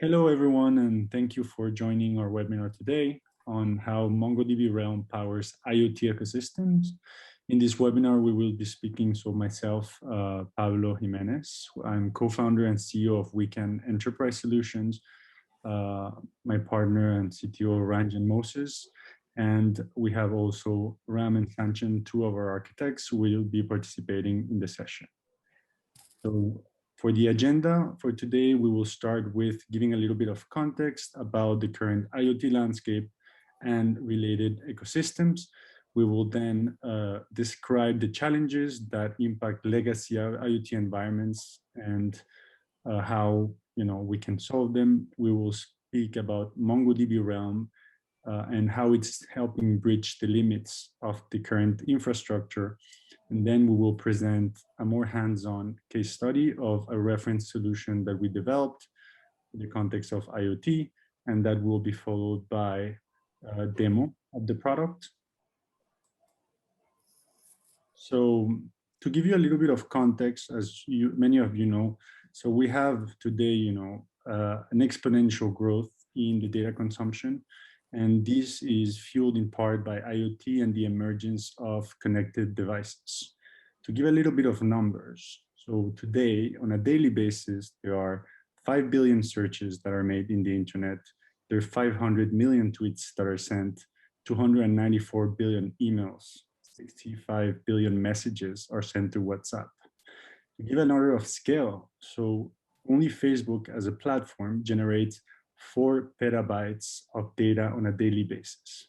Hello, everyone, and thank you for joining our webinar today on how MongoDB Realm powers IoT ecosystems. In this webinar, we will be speaking, so myself, Pablo Jimenez. I'm co-founder and CEO of WEKAN Enterprise Solutions, my partner and CTO, Ranjan Moses, and we have also Ram and Sanchin, two of our architects, who will be participating in the session. So for the agenda for today, we will start with giving a little bit of context about the current IoT landscape and related ecosystems. We will then describe the challenges that impact legacy IoT environments and how we can solve them. We will speak about MongoDB Realm and how it's helping bridge the limits of the current infrastructure. And then we will present a more hands-on case study of a reference solution that we developed in the context of IoT, and that will be followed by a demo of the product. So to give you a little bit of context, as many of you know, so we have today, an exponential growth in the data consumption. And this is fueled in part by IoT and the emergence of connected devices. To give a little bit of numbers, so today, on a daily basis, there are 5 billion searches that are made in the internet. There are 500 million tweets that are sent, 294 billion emails, 65 billion messages are sent to WhatsApp. To give an order of scale, so only Facebook as a platform generates 4 petabytes of data on a daily basis.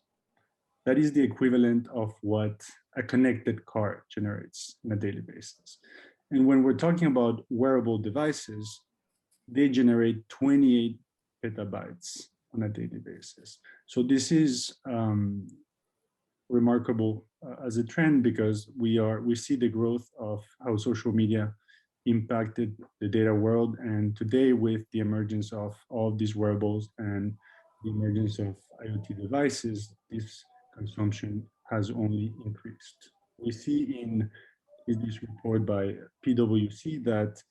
That is the equivalent of what a connected car generates on a daily basis. And when we're talking about wearable devices, they generate 28 petabytes on a daily basis. So this is remarkable as a trend because we see the growth of how social media impacted the data world, and today with the emergence of all these wearables and the emergence of IoT devices, this consumption has only increased. We see in this report by PwC that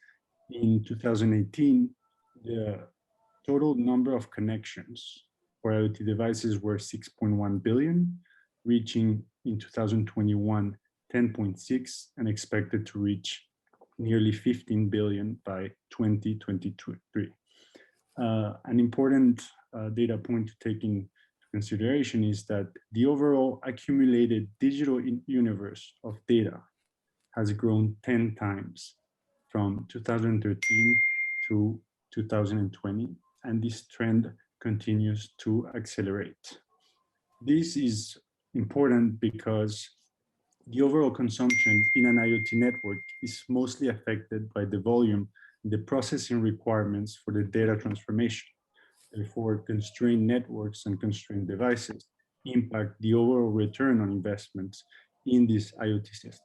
in 2018, the total number of connections for IoT devices were 6.1 billion, reaching in 2021 10.6 and expected to reach nearly 15 billion by 2023. An important data point to take into consideration is that the overall accumulated digital universe of data has grown 10 times from 2013 to 2020, and this trend continues to accelerate. This is important because the overall consumption in an IoT network is mostly affected by the volume and the processing requirements for the data transformation. Therefore, constrained networks and constrained devices impact the overall return on investments in these IoT systems.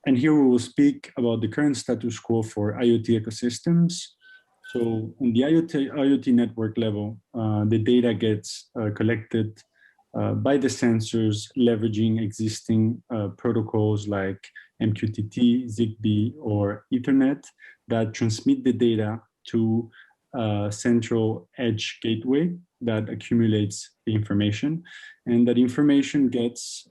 And here we will speak about the current status quo for IoT ecosystems. So on the IoT network level, the data gets collected by the sensors leveraging existing protocols like MQTT, ZigBee, or Ethernet that transmit the data to a central edge gateway that accumulates the information. And that information gets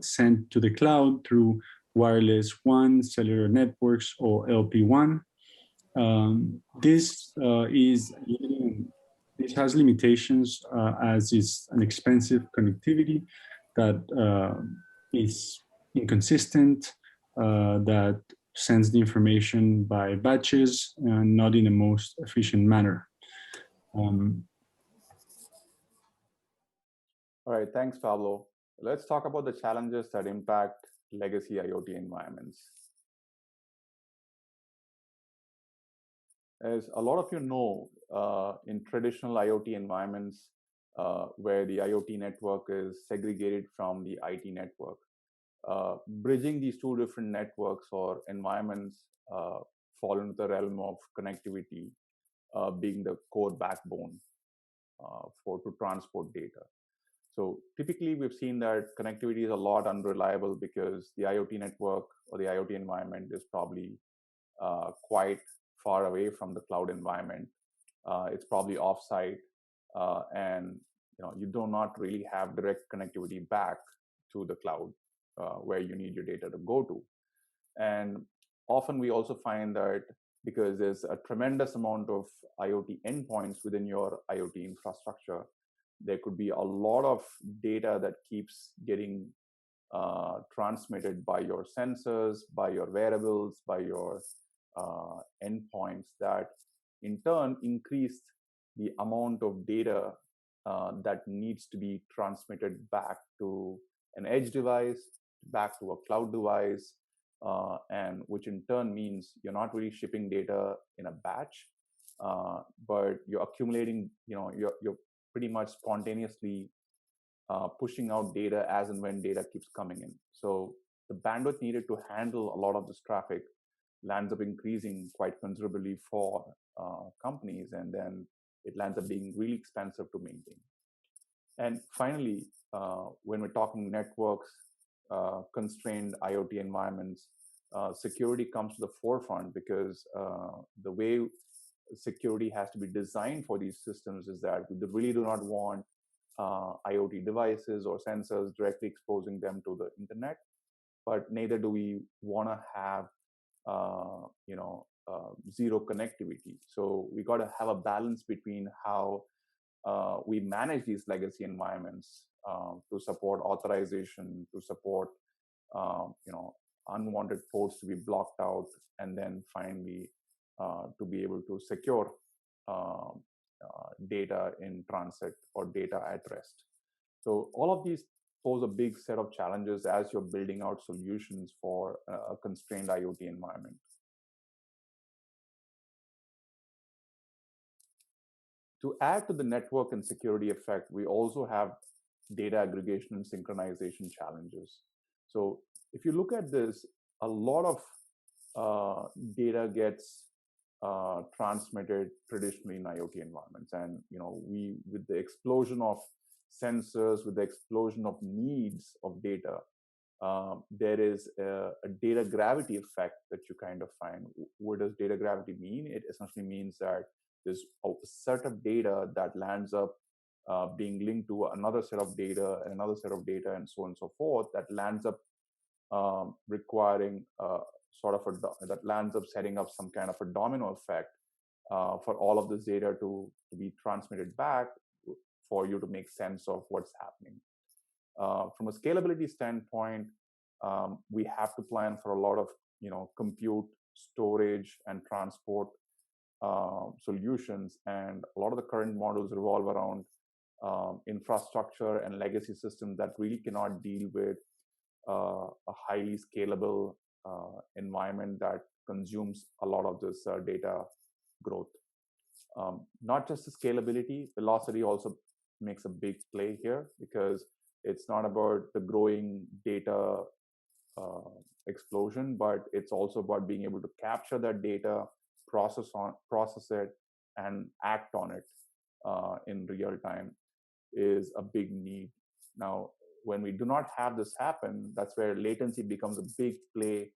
sent to the cloud through wireless WAN, cellular networks, or LP1. This has limitations as is an expensive connectivity that is inconsistent, that sends the information by batches and not in the most efficient manner. All right, thanks, Pablo. Let's talk about the challenges that impact legacy IoT environments. As a lot of you know, in traditional IoT environments, where the IoT network is segregated from the IT network, bridging these two different networks or environments fall into the realm of connectivity, being the core backbone to transport data. So typically, we've seen that connectivity is a lot unreliable because the IoT network or the IoT environment is probably quite far away from the cloud environment. It's probably offsite, and you do not really have direct connectivity back to the cloud where you need your data to go to. And often we also find that because there's a tremendous amount of IoT endpoints within your IoT infrastructure, there could be a lot of data that keeps getting transmitted by your sensors, by your wearables, by your endpoints that in turn increase the amount of data that needs to be transmitted back to an edge device, back to a cloud device, and which in turn means you're not really shipping data in a batch, but you're accumulating, you're pretty much spontaneously pushing out data as and when data keeps coming in. So the bandwidth needed to handle a lot of this traffic lands up increasing quite considerably for companies, and then it lands up being really expensive to maintain. And finally, when we're talking networks, constrained IoT environments, security comes to the forefront because the way security has to be designed for these systems is that we really do not want IoT devices or sensors directly exposing them to the internet, but neither do we want to have zero connectivity. So we got to have a balance between how we manage these legacy environments to support authorization, to support unwanted ports to be blocked out, and then finally to be able to secure data in transit or data at rest. So all of these pose a big set of challenges as you're building out solutions for a constrained IoT environment. To add to the network and security effect, we also have data aggregation and synchronization challenges. So if you look at this, a lot of data gets transmitted traditionally in IoT environments. And with the explosion of sensors, with the explosion of needs of data, there is a data gravity effect that you kind of find. What does data gravity mean? It essentially means that there's a set of data that lands up being linked to another set of data and another set of data and so on and so forth, that lands up requiring that lands up setting up some kind of a domino effect for all of this data to be transmitted back for you to make sense of what's happening. From a scalability standpoint, we have to plan for a lot of compute, storage, and transport solutions, and a lot of the current models revolve around infrastructure and legacy systems that really cannot deal with a highly scalable environment that consumes a lot of this data growth. Not just the scalability, velocity also makes a big play here, because it's not about the growing data explosion, but it's also about being able to capture that data, process it, and act on it in real time is a big need. Now, when we do not have this happen, that's where latency becomes a big play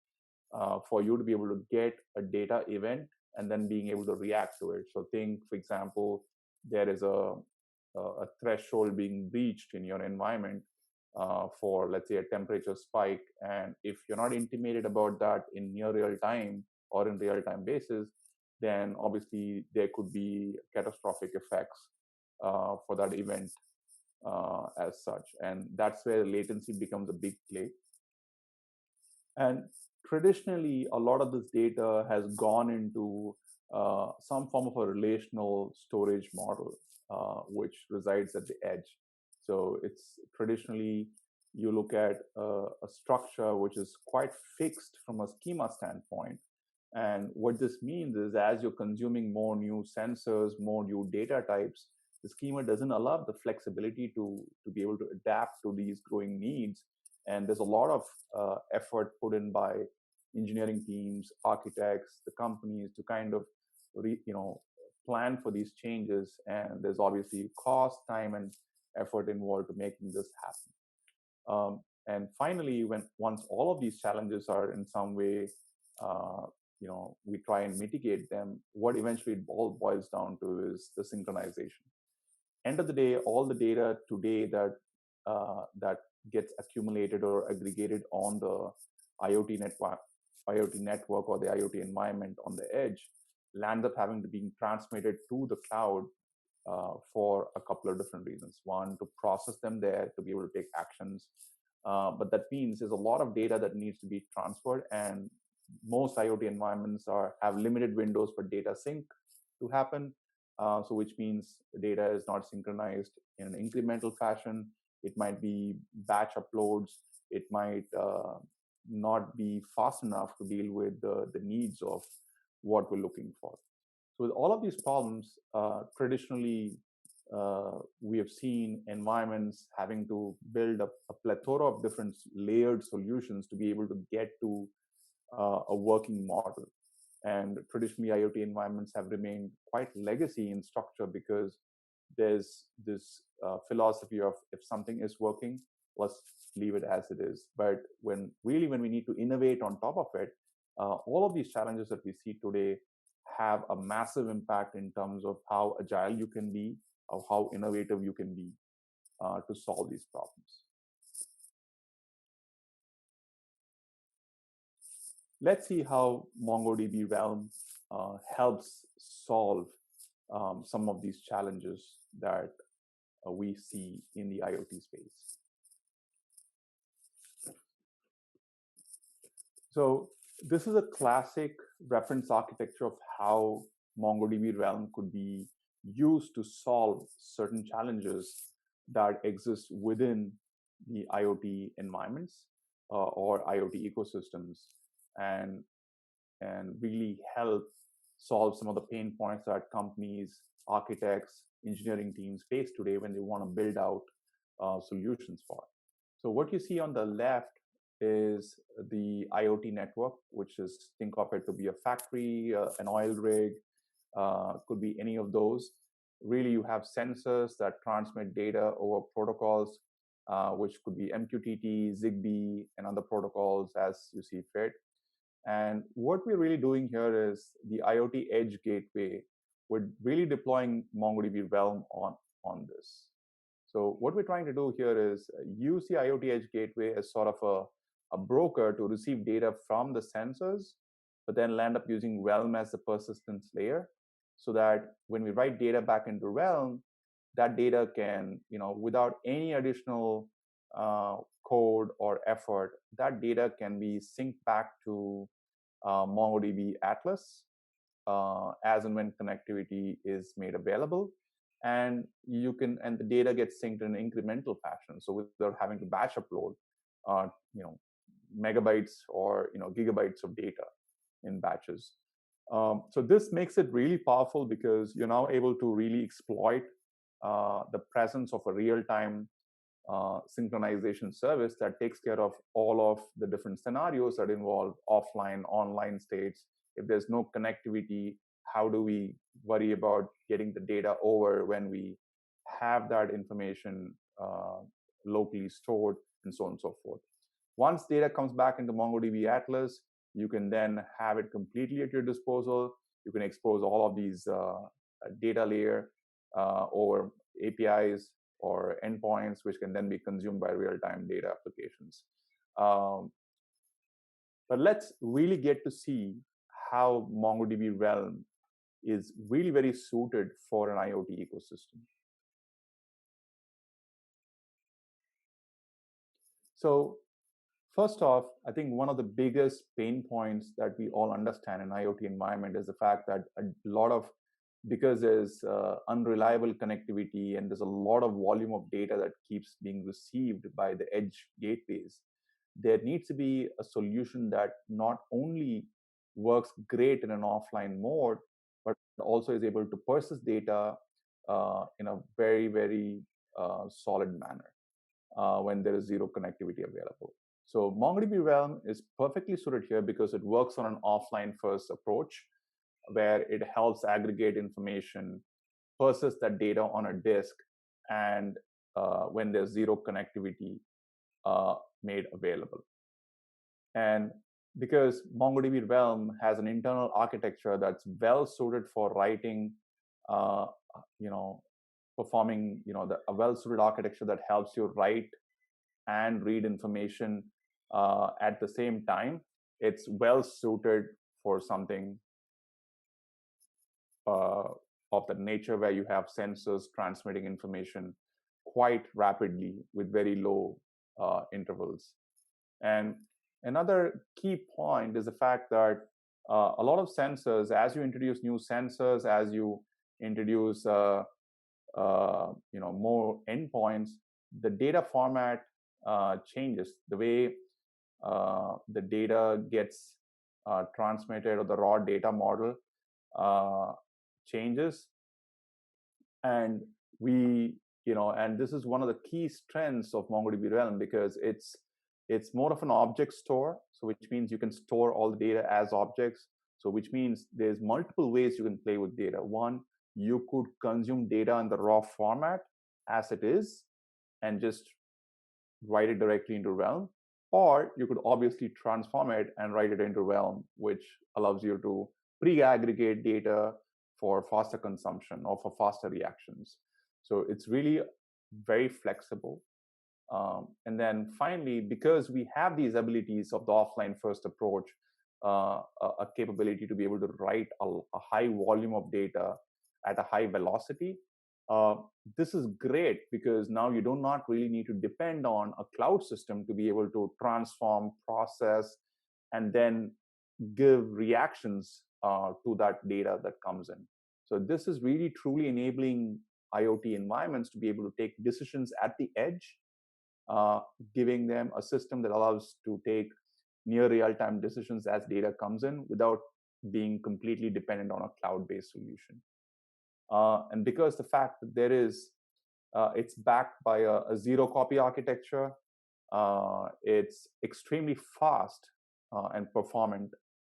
for you to be able to get a data event and then being able to react to it. So think, for example, there is a threshold being breached in your environment for, let's say, a temperature spike. And if you're not intimated about that in near real time or in real time basis, then obviously there could be catastrophic effects for that event as such. And that's where latency becomes a big play. And traditionally, a lot of this data has gone into some form of a relational storage model, which resides at the edge. So it's traditionally, you look at a structure which is quite fixed from a schema standpoint. And what this means is, as you're consuming more new sensors, more new data types, the schema doesn't allow the flexibility to be able to adapt to these growing needs. And there's a lot of effort put in by engineering teams, architects, the companies to kind of plan for these changes. And there's obviously cost, time, and effort involved to making this happen. And finally, once all of these challenges are in some way we try and mitigate them, what eventually it all boils down to is the synchronization. End of the day, all the data today that gets accumulated or aggregated on the IoT network or the IoT environment on the edge lands up having to be transmitted to the cloud for a couple of different reasons. One, to process them there, to be able to take actions. But that means there's a lot of data that needs to be transferred, and most IoT environments have limited windows for data sync to happen. So which means the data is not synchronized in an incremental fashion. It might be batch uploads. It might not be fast enough to deal with the needs of what we're looking for. So with all of these problems, traditionally, we have seen environments having to build a plethora of different layered solutions to be able to get to a working model. And traditionally, IoT environments have remained quite legacy in structure because there's this philosophy of if something is working, let's leave it as it is. But when we need to innovate on top of it, all of these challenges that we see today have a massive impact in terms of how agile you can be, of how innovative you can be to solve these problems. Let's see how MongoDB Realm helps solve some of these challenges that we see in the IoT space. So this is a classic reference architecture of how MongoDB Realm could be used to solve certain challenges that exist within the IoT environments or IoT ecosystems, and really help solve some of the pain points that companies, architects, engineering teams face today when they want to build out solutions for. So what you see on the left is the IoT network, which is, think of it to be a factory, an oil rig, could be any of those. Really, you have sensors that transmit data over protocols, which could be MQTT, ZigBee, and other protocols as you see fit. And what we're really doing here is the IoT Edge Gateway. We're really deploying MongoDB Realm on this. So what we're trying to do here is use the IoT Edge Gateway as sort of a broker to receive data from the sensors, but then land up using Realm as the persistence layer, so that when we write data back into Realm, that data can, without any additional code or effort, that data can be synced back to MongoDB Atlas as and when connectivity is made available. And the data gets synced in an incremental fashion. So without having to batch upload, megabytes or gigabytes of data in batches. So this makes it really powerful because you're now able to really exploit the presence of a real-time synchronization service that takes care of all of the different scenarios that involve offline, online states. If there's no connectivity, how do we worry about getting the data over when we have that information locally stored, and so on and so forth. Once data comes back into MongoDB Atlas, you can then have it completely at your disposal. You can expose all of these data layer over APIs or endpoints, which can then be consumed by real-time data applications. But let's really get to see how MongoDB Realm is really very suited for an IoT ecosystem. So first off, I think one of the biggest pain points that we all understand in IoT environment is the fact that because there's unreliable connectivity and there's a lot of volume of data that keeps being received by the edge gateways, there needs to be a solution that not only works great in an offline mode, but also is able to persist data in a very, very solid manner when there is zero connectivity available. So MongoDB Realm is perfectly suited here because it works on an offline first approach, where it helps aggregate information, persist that data on a disk, and when there's zero connectivity made available. And because MongoDB Realm has an internal architecture that's well suited for writing, uh, performing, a well suited architecture that helps you write and read information at the same time. It's well suited for something uh, of the nature where you have sensors transmitting information quite rapidly with very low intervals. And another key point is the fact that a lot of sensors, as you introduce new sensors, as you introduce more endpoints, the data format changes. The way the data gets transmitted, or the raw data model uh, changes. And and this is one of the key strengths of MongoDB Realm, because it's more of an object store, so which means you can store all the data as objects. So which means there's multiple ways you can play with data. One, you could consume data in the raw format as it is and just write it directly into Realm, or you could obviously transform it and write it into Realm, which allows you to pre-aggregate data for faster consumption or for faster reactions. So it's really very flexible. And then finally, because we have these abilities of the offline first approach, a capability to be able to write a high volume of data at a high velocity, uh, this is great because now you do not really need to depend on a cloud system to be able to transform, process, and then give reactions to that data that comes in. So this is really truly enabling IoT environments to be able to take decisions at the edge, uh, giving them a system that allows to take near real-time decisions as data comes in without being completely dependent on a cloud-based solution. And because the fact that it's backed by a zero copy architecture, it's extremely fast and performant.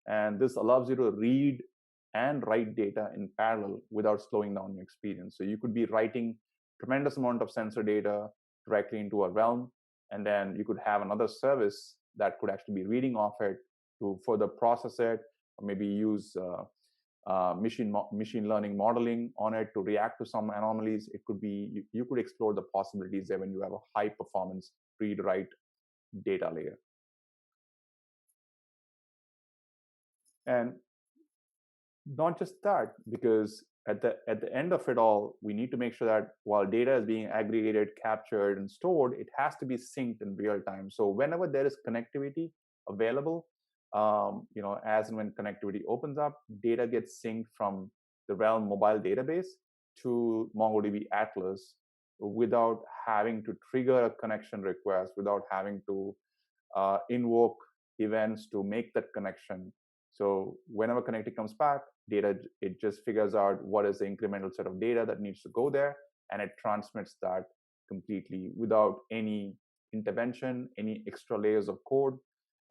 And this allows you to read and write data in parallel without slowing down your experience. So you could be writing tremendous amount of sensor data directly into a realm, and then you could have another service that could actually be reading off it to further process it, or maybe use machine learning modeling on it to react to some anomalies. It could be you could explore the possibilities there when you have a high performance read write data layer. And not just that, because at the end of it all, we need to make sure that while data is being aggregated, captured, and stored, it has to be synced in real time. So whenever there is connectivity available, as and when connectivity opens up, data gets synced from the Realm mobile database to MongoDB Atlas without having to trigger a connection request, without having to invoke events to make that connection. So whenever connectivity comes back, it just figures out what is the incremental set of data that needs to go there, and it transmits that completely without any intervention, any extra layers of code,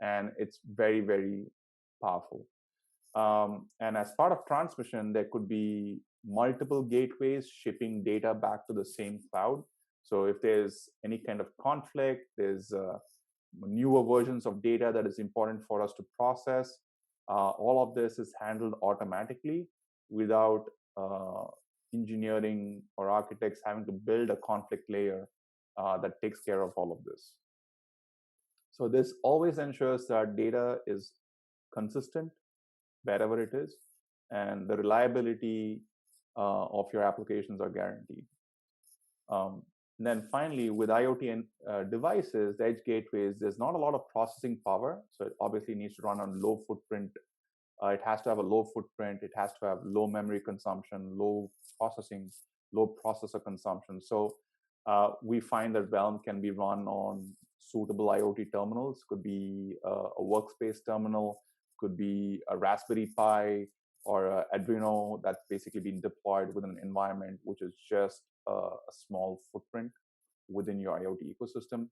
and it's very, very powerful. And as part of transmission, there could be multiple gateways shipping data back to the same cloud. So if there's any kind of conflict, there's newer versions of data that is important for us to process, all of this is handled automatically without engineering or architects having to build a conflict layer that takes care of all of this. So this always ensures that data is consistent wherever it is, and the reliability of your applications are guaranteed. And then finally, with IoT and devices, the edge gateways, there's not a lot of processing power. So it obviously needs to run on low footprint. It has to have a low footprint. It has to have low memory consumption, low processor consumption. So we find that Realm can be run on suitable IoT terminals. Could be a workspace terminal, could be a Raspberry Pi or a Arduino that's basically been deployed within an environment which is just a small footprint within your IoT ecosystem.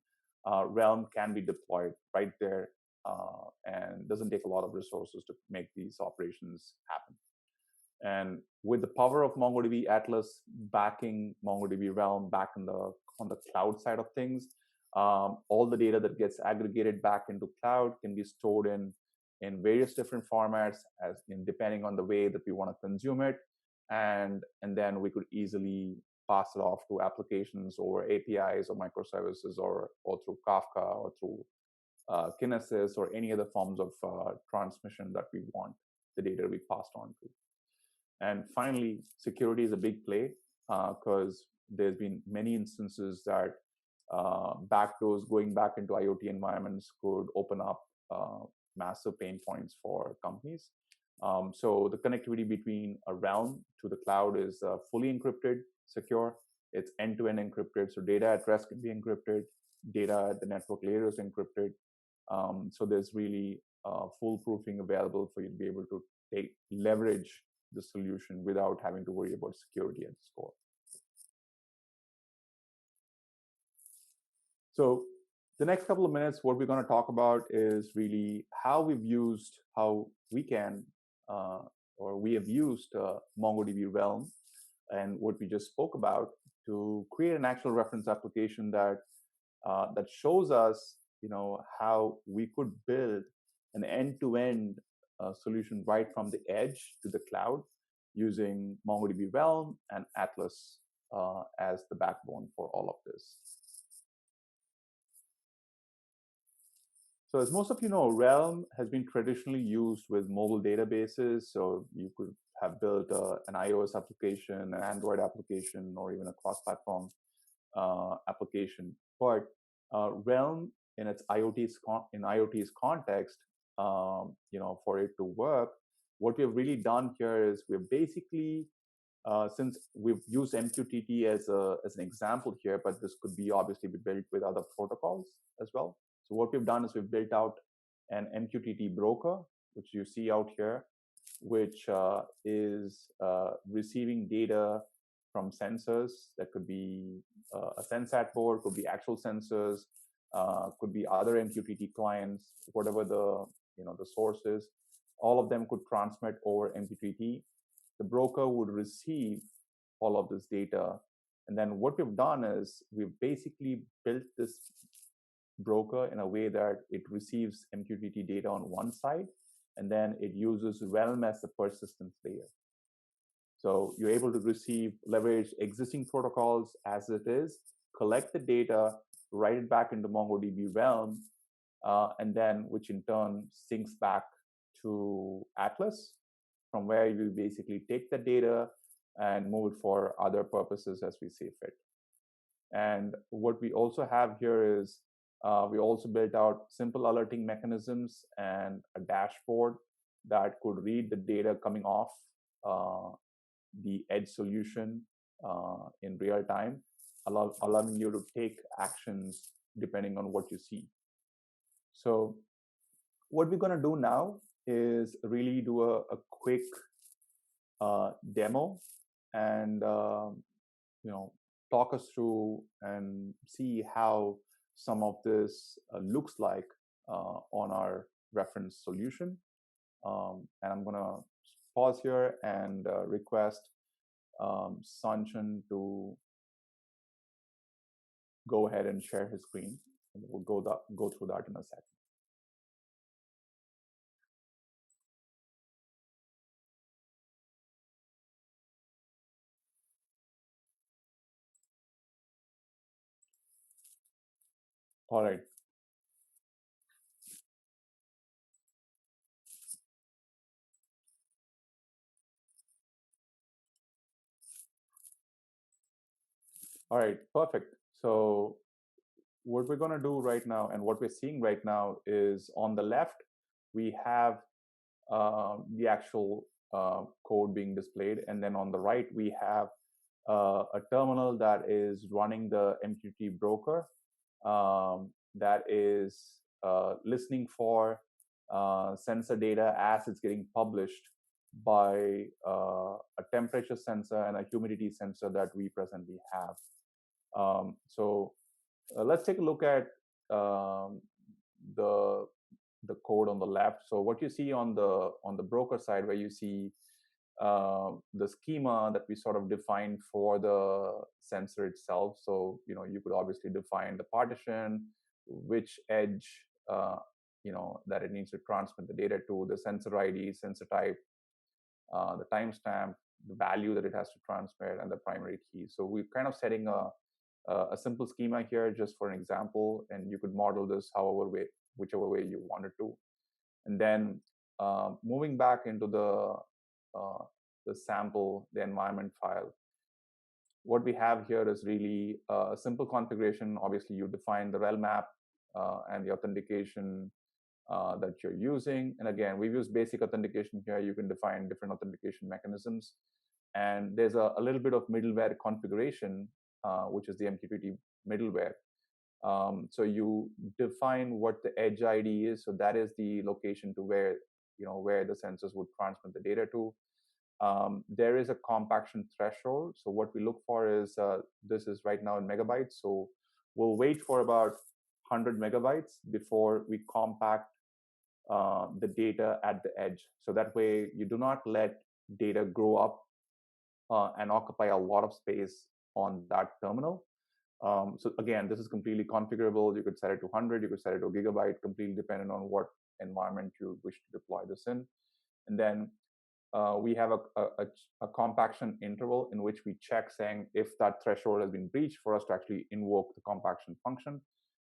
Realm can be deployed right there and doesn't take a lot of resources to make these operations happen. And with the power of MongoDB Atlas backing MongoDB Realm back on the cloud side of things, all the data that gets aggregated back into cloud can be stored in in various different formats as in depending on the way that we want to consume it, and then we could easily pass it off to applications over APIs or microservices or through Kafka or through Kinesis or any other forms of transmission that we want the data to be passed on to. And finally, security is a big play because there's been many instances that backdoors going back into IoT environments could open up massive pain points for companies. So the connectivity between a Realm to the cloud is fully encrypted, secure. It's end-to-end encrypted, so data at rest can be encrypted. Data at the network layer is encrypted. So there's really foolproofing available for you to be able to leverage the solution without having to worry about security at its core. So the next couple of minutes, what we're going to talk about is really how we have used MongoDB Realm and what we just spoke about to create an actual reference application that shows us, how we could build an end-to-end solution right from the edge to the cloud using MongoDB Realm and Atlas as the backbone for all of this. So as most of you know, Realm has been traditionally used with mobile databases. So you could have built an iOS application, an Android application, or even a cross-platform application. But Realm, in its IoT's context, for it to work, what we've really done here is we've basically, since we've used MQTT as an example here, but this could be obviously be built with other protocols as well. So what we've done is we've built out an MQTT broker, which you see out here, which is receiving data from sensors. That could be a Sensat board, could be actual sensors, could be other MQTT clients, whatever the source is. All of them could transmit over MQTT. The broker would receive all of this data. And then what we've done is we've basically built this broker in a way that it receives MQTT data on one side, and then it uses Realm as the persistence layer. So you're able to leverage existing protocols as it is, collect the data, write it back into MongoDB Realm, and then which in turn syncs back to Atlas, from where you basically take the data and move it for other purposes as we see fit. And what we also have here is we also built out simple alerting mechanisms and a dashboard that could read the data coming off the edge solution in real time, allowing you to take actions depending on what you see. So what we're going to do now is really do a quick demo and talk us through and see how some of this looks like on our reference solution. And I'm going to pause here and request Sanchan to go ahead and share his screen. And we'll go through that in a second. All right. All right, perfect. So what we're going to do right now and what we're seeing right now is on the left, we have the actual code being displayed. And then on the right, we have a terminal that is running the MQTT broker that is listening for sensor data as it's getting published by a temperature sensor and a humidity sensor that we presently have. So let's take a look at the code on the left. So what you see on the broker side, where you see the schema that we sort of defined for the sensor itself. So you could obviously define the partition, which edge that it needs to transmit the data to, the sensor ID, sensor type, the timestamp, the value that it has to transmit, and the primary key. So we're kind of setting a simple schema here just for an example, and you could model this whichever way you wanted to. And then moving back into the sample, the environment file, what we have here is really a simple configuration. Obviously, you define the Realm app and the authentication that you're using. And again, we've used basic authentication here. You can define different authentication mechanisms. And there's a little bit of middleware configuration, which is the MQTT middleware. So you define what the edge ID is. So that is the location to where the sensors would transmit the data to. There is a compaction threshold. So what we look for is, this is right now in megabytes. So we'll wait for about 100 megabytes before we compact the data at the edge. So that way you do not let data grow up and occupy a lot of space on that terminal. So again, this is completely configurable. You could set it to 100, you could set it to a gigabyte, completely dependent on what environment you wish to deploy this in. And then we have a compaction interval in which we check saying if that threshold has been breached for us to actually invoke the compaction function.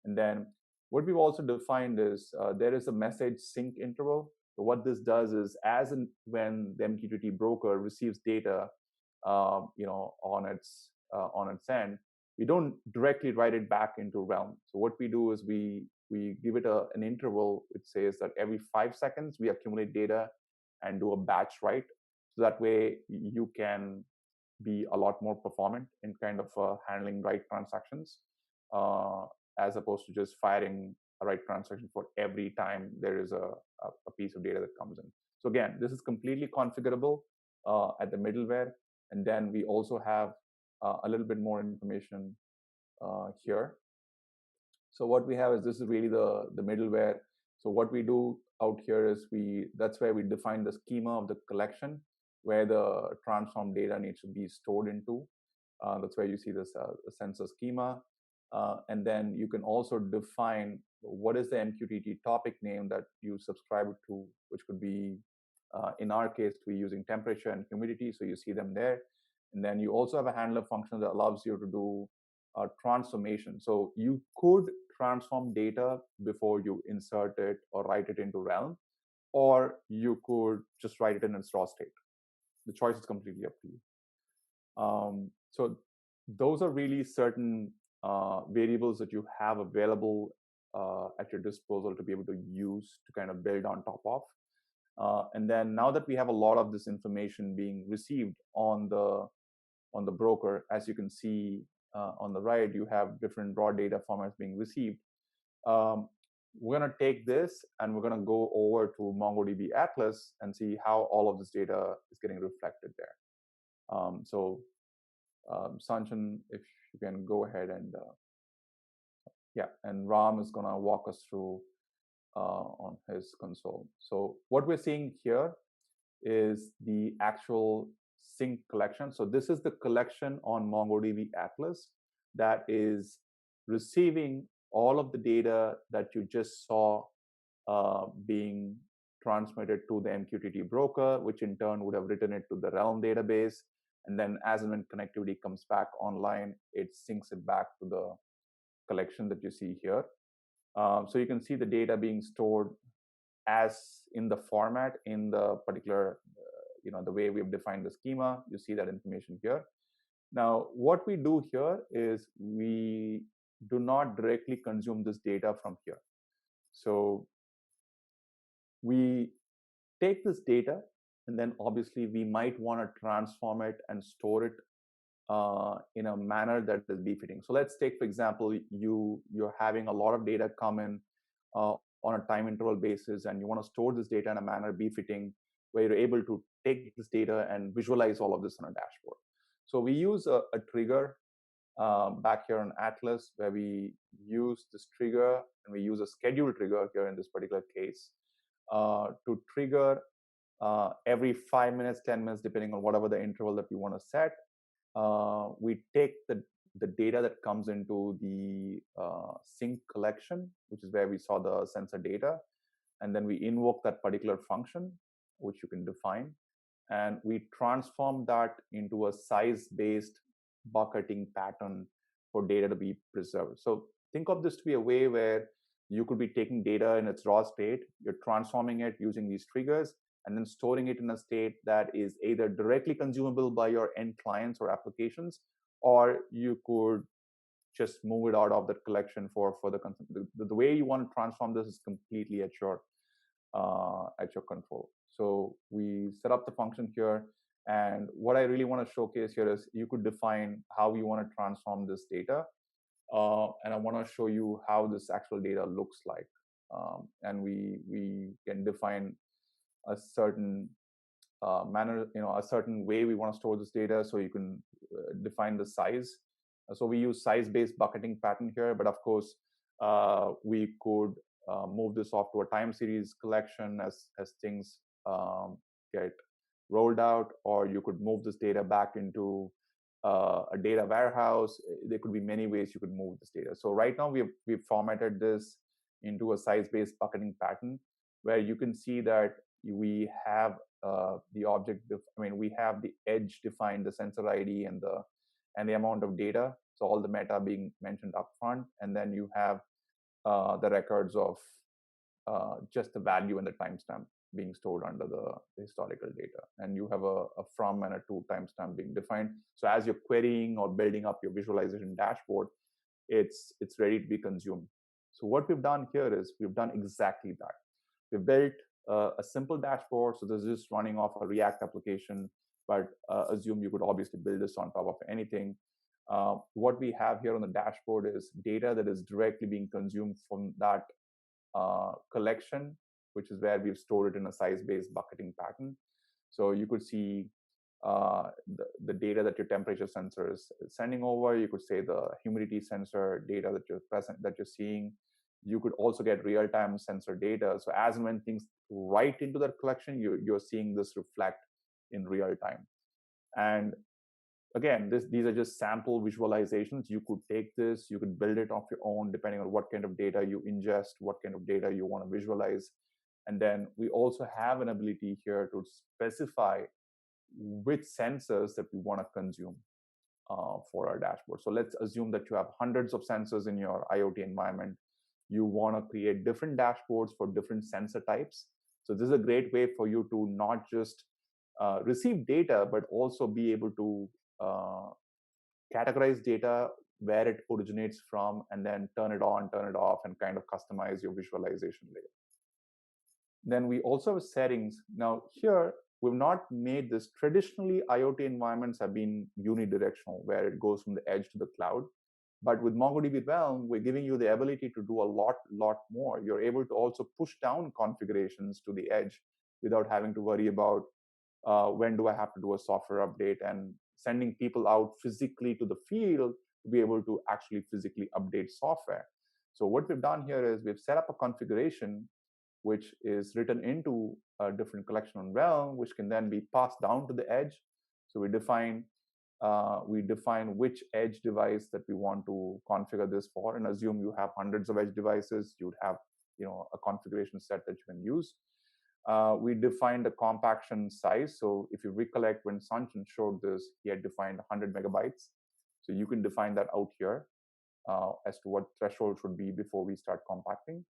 And then what we've also defined is there is a message sync interval. So what this does is, as and when the MQTT broker receives data, on its end, we don't directly write it back into Realm. So what we do is we give it an interval which says that every 5 seconds we accumulate data and do a batch write. So that way you can be a lot more performant in kind of handling write transactions, as opposed to just firing a write transaction for every time there is a piece of data that comes in. So again, this is completely configurable at the middleware. And then we also have a little bit more information here. So what we have is, this is really the middleware. So what we do out here is that's where we define the schema of the collection, where the transform data needs to be stored into. That's where you see this sensor schema. And then you can also define what is the MQTT topic name that you subscribe to, which could be, in our case, we're using temperature and humidity. So you see them there. And then you also have a handler function that allows you to do transformation. So you could transform data before you insert it or write it into Realm, or you could just write it in its raw state. The choice is completely up to you. So those are really certain variables that you have available at your disposal to be able to use to kind of build on top of. And then now that we have a lot of this information being received on the broker, as you can see on the right, you have different raw data formats being received. We're going to take this and we're going to go over to MongoDB Atlas and see how all of this data is getting reflected there. So Sanchan, if you can go ahead and and Ram is going to walk us through on his console. So what we're seeing here is the actual sync collection. So this is the collection on MongoDB Atlas that is receiving all of the data that you just saw being transmitted to the MQTT broker, which in turn would have written it to the Realm database. And then as and when connectivity comes back online, it syncs it back to the collection that you see here. So you can see the data being stored as in the format in the particular, the way we've defined the schema. You see that information here. Now, what we do here is we do not directly consume this data from here. So we take this data, and then obviously we might want to transform it and store it in a manner that is befitting. So let's take, for example, you're having a lot of data come in on a time interval basis, and you want to store this data in a manner befitting, where you're able to take this data and visualize all of this on a dashboard. So we use a trigger back here on Atlas, where we use this trigger, and we use a schedule trigger here in this particular case to trigger every 5 minutes, 10 minutes, depending on whatever the interval that we want to set. We take the data that comes into the sync collection, which is where we saw the sensor data, and then we invoke that particular function, which you can define, and we transform that into a size-based bucketing pattern for data to be preserved. So think of this to be a way where you could be taking data in its raw state, you're transforming it using these triggers, and then storing it in a state that is either directly consumable by your end clients or applications, or you could just move it out of that collection for further consumption. The way you want to transform this is completely at your control. So we set up the function here, and what I really want to showcase here is you could define how you want to transform this data, and I want to show you how this actual data looks like. And we can define a certain manner, a certain way we want to store this data. So you can define the size. So we use size-based bucketing pattern here, but of course we could move this off to a time series collection as things get rolled out, or you could move this data back into a data warehouse. There could be many ways you could move this data. So right now we've formatted this into a size-based bucketing pattern, where you can see that we have the object. We have the edge defined, the sensor ID, and the amount of data. So all the meta being mentioned up front, and then you have the records of just the value and the timestamp being stored under the historical data. And you have a from and a to timestamp being defined. So as you're querying or building up your visualization dashboard, it's ready to be consumed. So what we've done here is we've done exactly that. We've built a simple dashboard. So this is running off a React application, but assume you could obviously build this on top of anything. What we have here on the dashboard is data that is directly being consumed from that collection, which is where we've stored it in a size-based bucketing pattern. So you could see the data that your temperature sensor is sending over. You could say the humidity sensor data that you're seeing. You could also get real-time sensor data. So as and when things write into that collection, you're seeing this reflect in real time. And again, these are just sample visualizations. You could take this, you could build it off your own, depending on what kind of data you ingest, what kind of data you want to visualize. And then we also have an ability here to specify which sensors that we want to consume for our dashboard. So let's assume that you have hundreds of sensors in your IoT environment. You want to create different dashboards for different sensor types. So this is a great way for you to not just receive data, but also be able to categorize data where it originates from, and then turn it on, turn it off, and kind of customize your visualization layer. Then we also have settings. Now here, we've not made this. Traditionally, IoT environments have been unidirectional, where it goes from the edge to the cloud. But with MongoDB Realm, we're giving you the ability to do a lot more. You're able to also push down configurations to the edge without having to worry about when do I have to do a software update, and sending people out physically to the field to be able to actually physically update software. So what we've done here is we've set up a configuration which is written into a different collection on Realm, which can then be passed down to the edge. So we define which edge device that we want to configure this for, and assume you have hundreds of edge devices. You'd have a configuration set that you can use. We defined the compaction size. So if you recollect, when Sanchan showed this, he had defined 100 megabytes. So you can define that out here as to what threshold should be before we start compacting.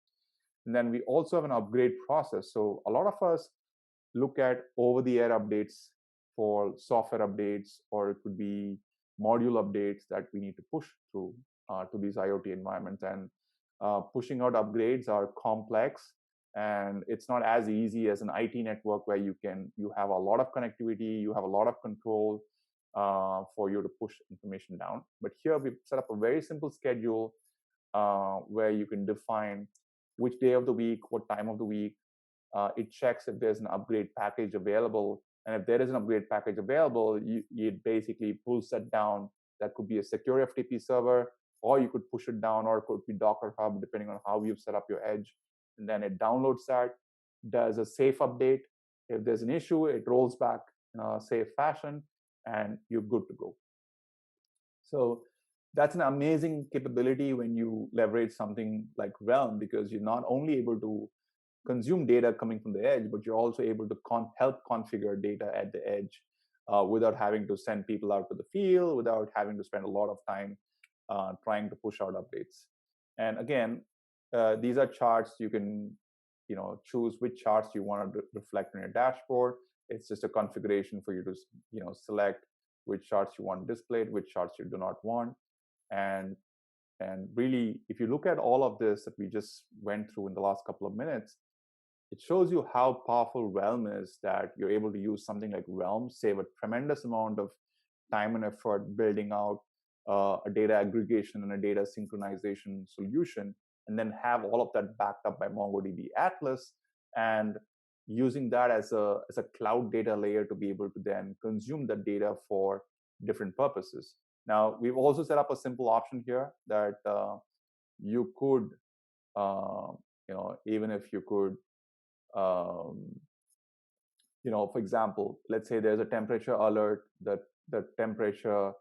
And then we also have an upgrade process. So a lot of us look at over-the-air updates for software updates, or it could be module updates that we need to push through to these IoT environments. And pushing out upgrades are complex, and it's not as easy as an IT network where you have a lot of connectivity, you have a lot of control for you to push information down. But here we've set up a very simple schedule where you can define which day of the week, what time of the week. It checks if there's an upgrade package available. And if there is an upgrade package available, it basically pulls that down. That could be a secure FTP server, or you could push it down, or it could be Docker Hub, depending on how you've set up your edge. And then it downloads that, does a safe update. If there's an issue, it rolls back in a safe fashion, and you're good to go. So that's an amazing capability when you leverage something like Realm, because you're not only able to consume data coming from the edge, but you're also able to help configure data at the edge without having to send people out to the field, without having to spend a lot of time trying to push out updates. And again, these are charts. You can choose which charts you want to reflect on your dashboard. It's just a configuration for you to select which charts you want displayed, which charts you do not want. And really, if you look at all of this that we just went through in the last couple of minutes, it shows you how powerful Realm is, that you're able to use something like Realm, save a tremendous amount of time and effort building out a data aggregation and a data synchronization solution, and then have all of that backed up by MongoDB Atlas, and using that as a cloud data layer to be able to then consume the data for different purposes. Now, we've also set up a simple option here that you could, even if you could, for example, let's say there's a temperature alert that the temperature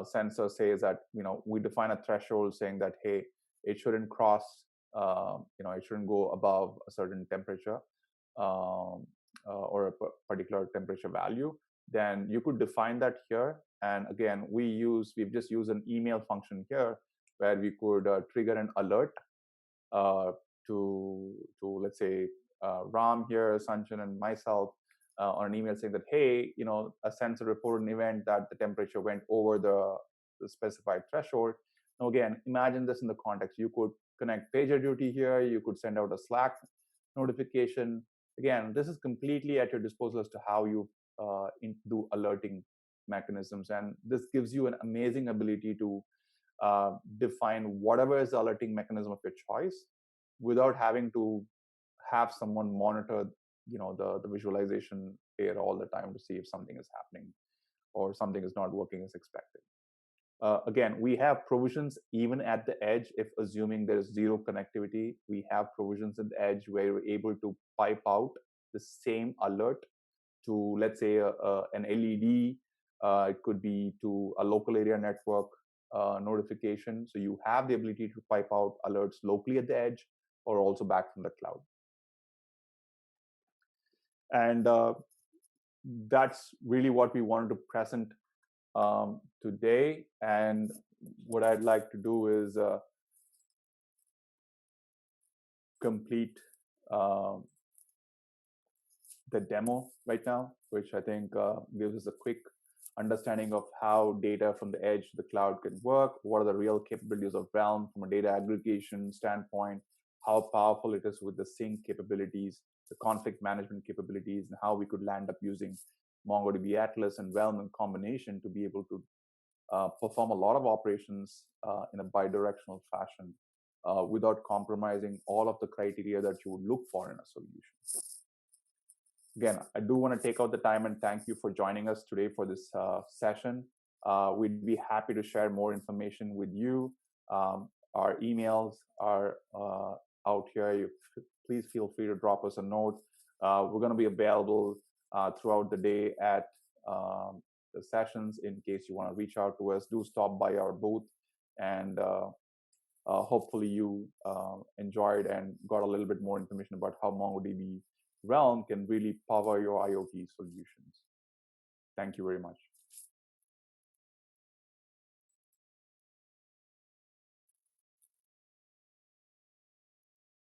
sensor says that, we define a threshold saying that, hey, it shouldn't cross, it shouldn't go above a certain temperature or a particular temperature value. Then you could define that here. And again, we've just used an email function here where we could trigger an alert to let's say Ram here, Sanchan, and myself on an email saying that, hey, a sensor reported an event that the temperature went over the specified threshold. Now, again, imagine this in the context. You could connect PagerDuty here. You could send out a Slack notification. Again, this is completely at your disposal as to how you do alerting mechanisms. And this gives you an amazing ability to define whatever is the alerting mechanism of your choice without having to have someone monitor the visualization layer all the time to see if something is happening or something is not working as expected. Again, we have provisions even at the edge. If assuming there is zero connectivity, we have provisions at the edge where we're able to pipe out the same alert to, let's say, an LED. It could be to a local area network notification. So you have the ability to pipe out alerts locally at the edge or also back from the cloud. And that's really what we wanted to present today. And what I'd like to do is complete the demo right now, which I think gives us a quick understanding of how data from the edge to the cloud can work, what are the real capabilities of Realm from a data aggregation standpoint, how powerful it is with the sync capabilities, the conflict management capabilities, and how we could land up using MongoDB Atlas and Realm in combination to be able to perform a lot of operations in a bidirectional fashion without compromising all of the criteria that you would look for in a solution. Again, I do want to take out the time and thank you for joining us today for this session. We'd be happy to share more information with you. Our emails are out here. Please feel free to drop us a note. We're going to be available throughout the day at the sessions in case you want to reach out to us. Do stop by our booth, and hopefully you enjoyed and got a little bit more information about how MongoDB Realm can really power your IoT solutions. Thank you very much.